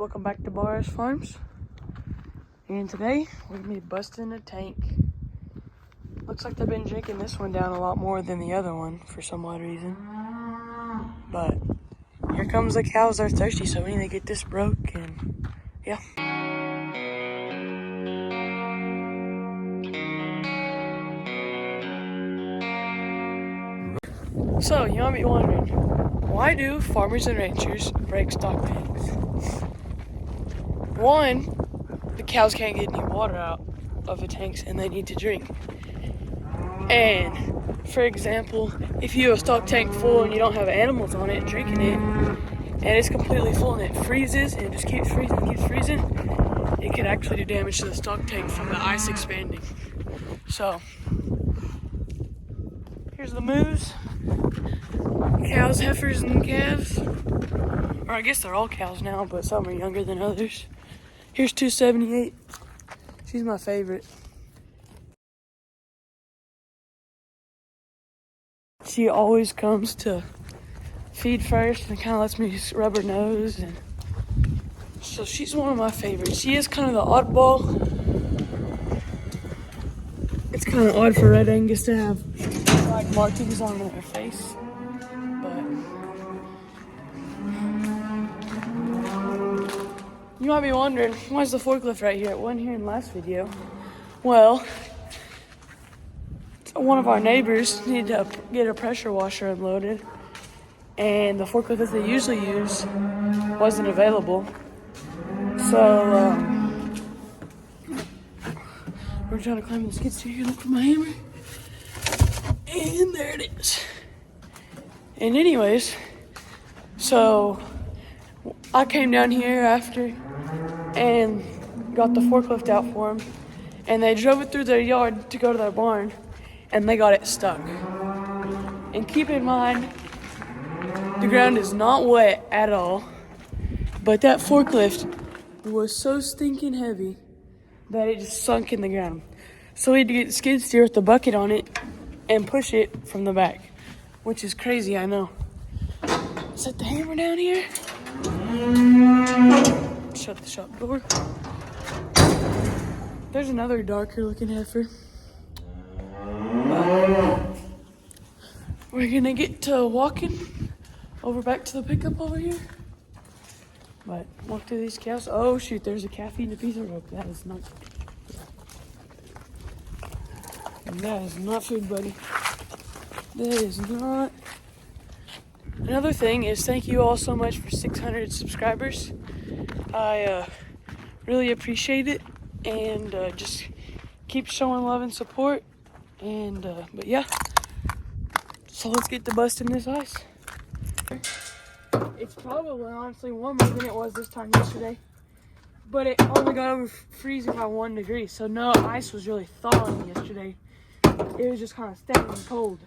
Welcome back to Bar Ash Farms. And today we're gonna be busting a tank. Looks like they've been drinking this one down a lot more than the other one for some odd reason. But here comes the cows, they're thirsty, so we need to get this broke and yeah. So you might be wondering, why do farmers and ranchers break stock tanks? One, the cows can't get any water out of the tanks and they need to drink. And for example, if you have a stock tank full and you don't have animals on it drinking it, and it's completely full and it freezes and it just keeps freezing, it could actually do damage to the stock tank from the ice expanding. So here's the moves. Cows, heifers, and calves. Or I guess they're all cows now, but some are younger than others. Here's 278. She's my favorite. She always comes to feed first and kind of lets me rub her nose. And so she's one of my favorites. She is kind of the oddball. It's kind of odd for Red Angus to have like markings on her face. You might be wondering, why is the forklift right here? It wasn't here in the last video. Well, one of our neighbors needed to get a pressure washer unloaded, and the forklift that they usually use wasn't available. So, we're trying to climb the skid steer here, look for my hammer. And there it is. And anyways, so I came down here after and got the forklift out for them, and they drove it through their yard to go to their barn, and they got it stuck. And keep in mind, the ground is not wet at all, but that forklift was so stinking heavy that it just sunk in the ground. So we had to get the skid steer with the bucket on it and push it from the back, which is crazy, I know. Set the hammer down here. Shut the shop door. There's another darker looking heifer. We're gonna get to walking over back to the pickup over here. But walk through these cows. Oh shoot, there's a calf eating a piece of rope. That is not food, buddy. That is not. Another thing is, thank you all so much for 600 subscribers. I really appreciate it, and just keep showing love and support. And but yeah, so let's get to busting this ice. It's probably honestly warmer than it was this time yesterday, but it only got over freezing by 1 degree, so no ice was really thawing yesterday. It was just kind of staying cold.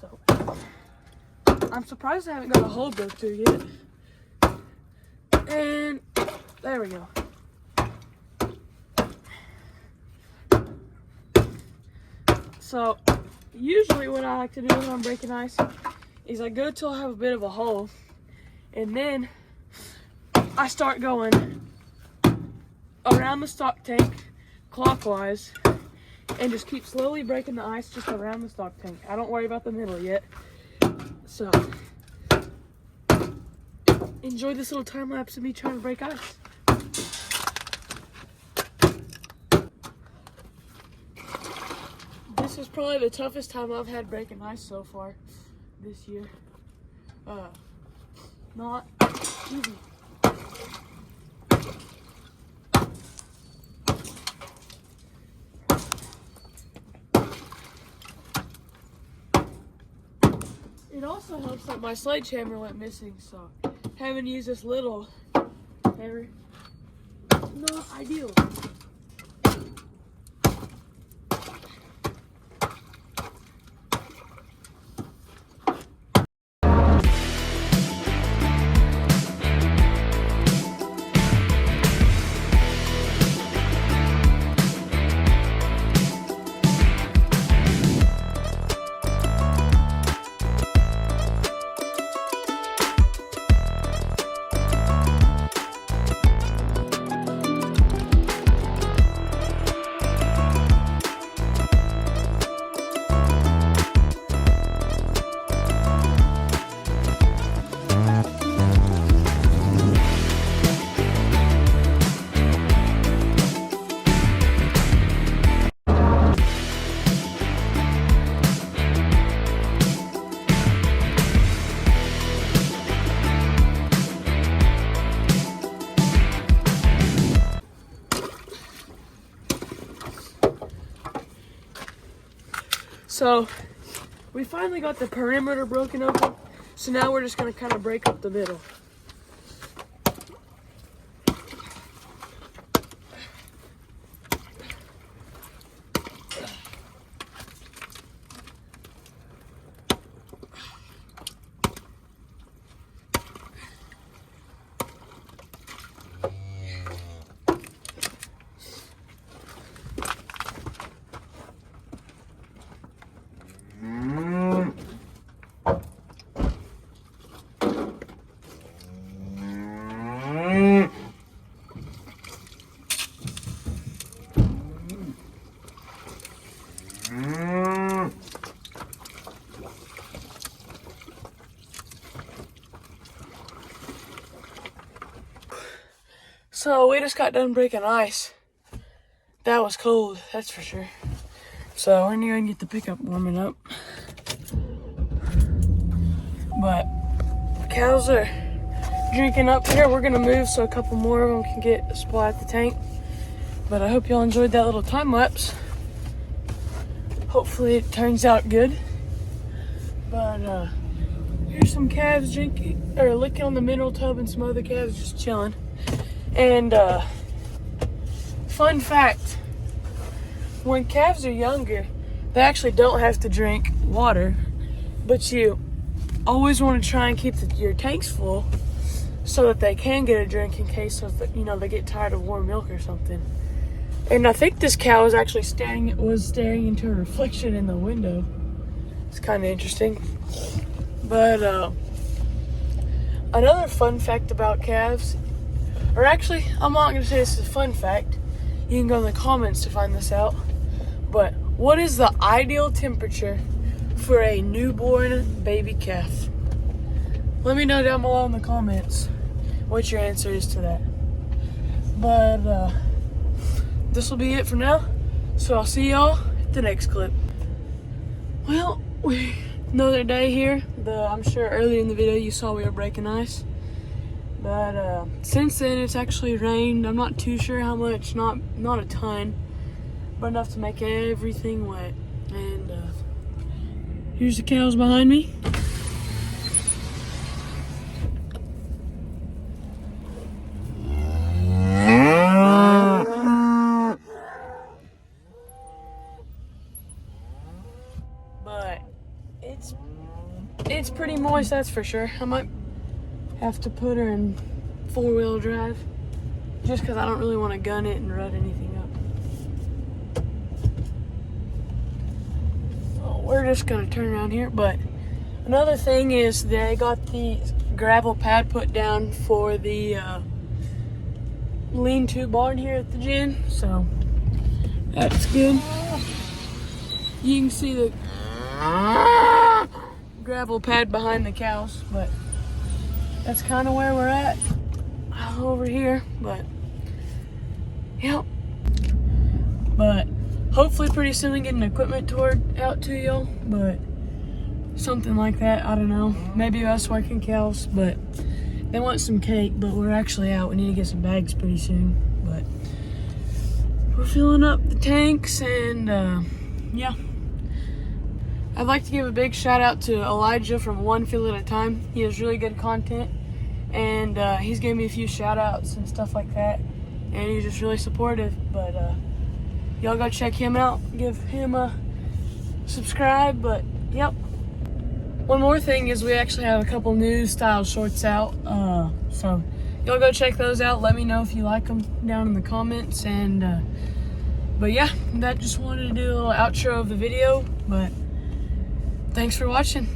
So I'm surprised I haven't got a hole broke through yet. And there we go. So usually what I like to do when I'm breaking ice is I go till I have a bit of a hole, and then I start going around the stock tank clockwise and just keep slowly breaking the ice just around the stock tank. I don't worry about the middle yet. So enjoy this little time lapse of me trying to break ice. This is probably the toughest time I've had breaking ice so far this year. Not easy. It also helps that my sledgehammer went missing, so having to use this little hammer, not ideal. So we finally got the perimeter broken open. So now we're just gonna kind of break up the middle. So we just got done breaking ice. That was cold, that's for sure. So we're gonna get the pickup warming up. But cows are drinking up here. We're gonna move so a couple more of them can get a spot at the tank. But I hope y'all enjoyed that little time lapse. Hopefully it turns out good. But here's some calves drinking or licking on the mineral tub and some other calves just chilling. And fun fact, when calves are younger, they actually don't have to drink water, but you always want to try and keep your tanks full so that they can get a drink in case of, they get tired of warm milk or something. And I think this cow was actually staring into a reflection in the window. It's kind of interesting. But another fun fact about calves, or actually, I'm not going to say this is a fun fact. You can go in the comments to find this out. But what is the ideal temperature for a newborn baby calf? Let me know down below in the comments what your answer is to that. But this will be it for now. So I'll see y'all at the next clip. Well, another day here. I'm sure earlier in the video you saw we were breaking ice. But since then it's actually rained. I'm not too sure how much, not a ton, but enough to make everything wet. And here's the cows behind me. But it's pretty moist, that's for sure. I might have to put her in 4-wheel drive just because I don't really want to gun it and rut anything up. So we're just gonna turn around here. But another thing is they got the gravel pad put down for the lean-to barn here at the gym, so that's good. You can see the gravel pad behind the cows, but that's kind of where we're at over here. But yep, but hopefully pretty soon we get an equipment tour out to y'all, but something like that, I don't know, maybe us working cows. But they want some cake, but we're actually out. We need to get some bags pretty soon. But we're filling up the tanks, and yeah, I'd like to give a big shout out to Elijah from One Field at a Time. He has really good content, and he's gave me a few shout outs and stuff like that, and he's just really supportive. But y'all go check him out, give him a subscribe. But yep, one more thing is we actually have a couple new style shorts out, so y'all go check those out. Let me know if you like them down in the comments. And but yeah, that just wanted to do a little outro of the video. But thanks for watching.